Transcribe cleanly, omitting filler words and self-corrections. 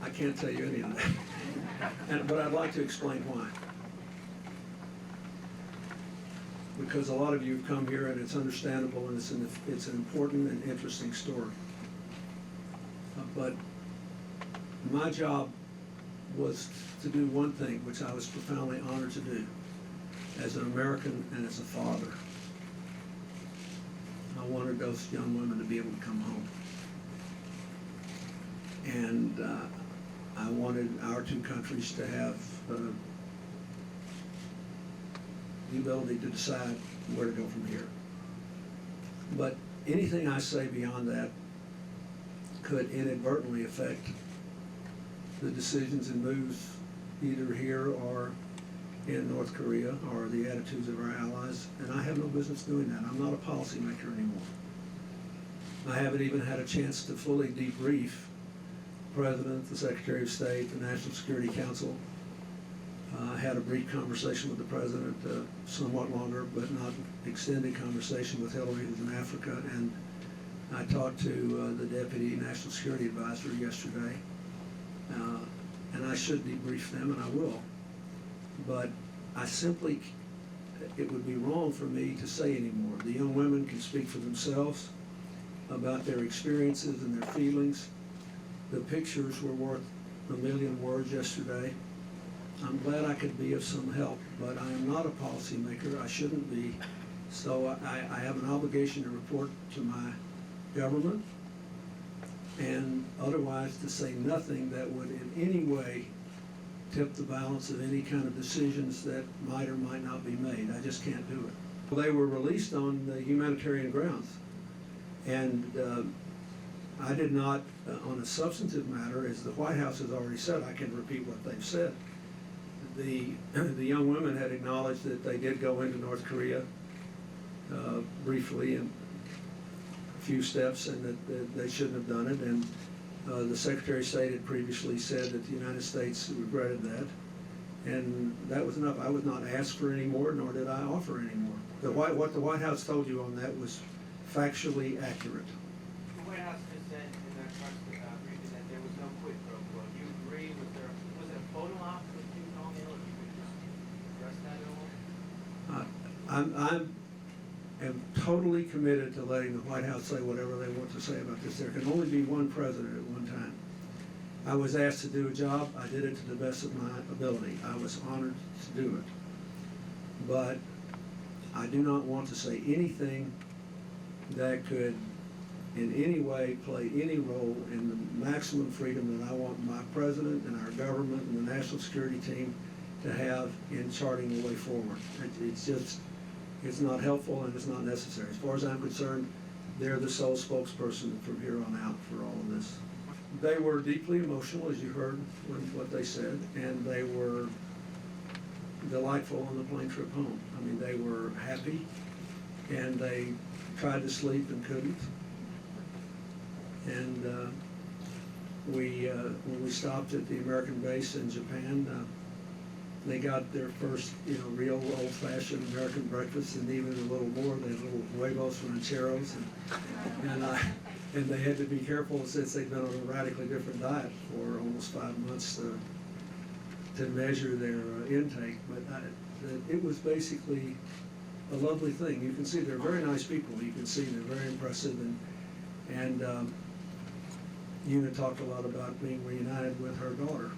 I can't tell you any of that. But I'd like to explain why. Because a lot of you have come here and it's understandable and it's an important and interesting story. But my job was to do one thing, which I was profoundly honored to do as an American and as a father. I wanted those young women to be able to come home. And I wanted our two countries to have the ability to decide where to go from here. But anything I say beyond that could inadvertently affect the decisions and moves either here or in North Korea or the attitudes of our allies, and I have no business doing that. I'm not a policymaker anymore. I haven't even had a chance to fully debrief the President, the Secretary of State, the National Security Council. I had a brief conversation with the President, somewhat longer but not extended conversation with Hillary, who's in Africa, and I talked to the Deputy National Security Advisor yesterday, and I should debrief them, and I will. But it would be wrong for me to say anymore. The young women can speak for themselves about their experiences and their feelings. The pictures were worth a million words yesterday. I'm glad I could be of some help, but I am not a policymaker. I shouldn't be. So I have an obligation to report to my government and otherwise to say nothing that would in any way tip the balance of any kind of decisions that might or might not be made. I just can't do it. They were released on the humanitarian grounds. And I did not, on a substantive matter, as the White House has already said, I can repeat what they've said. The young women had acknowledged that they did go into North Korea briefly and a few steps, and that they shouldn't have done it. And the Secretary of State had previously said that the United States regretted that, and that was enough. I was not asked for any more, nor did I offer any more. What the White House told you on that was factually accurate. The White House just said in their press briefing that there was no quid pro quo. Do you agree? Was it a photo op with Kim Jong-il? If you could just address that at all? I am totally committed to letting the White House say whatever they want to say about this. There can only be one president at one time. I was asked to do a job. I did it to the best of my ability. I was honored to do it. But I do not want to say anything that could in any way play any role in the maximum freedom that I want my president and our government and the national security team to have in charting the way forward. It's not helpful and it's not necessary. As far as I'm concerned, they're the sole spokesperson from here on out for all of this. They were deeply emotional, as you heard what they said, and they were delightful on the plane trip home. I mean, they were happy, and they tried to sleep and couldn't. And when we stopped at the American base in Japan, they got their first, real old-fashioned American breakfast, and even a little more. They had little huevos rancheros, and they had to be careful since they'd been on a radically different diet for almost 5 months to measure their intake. But it was basically a lovely thing. You can see they're very nice people. You can see they're very impressive, and Una talked a lot about being reunited with her daughter.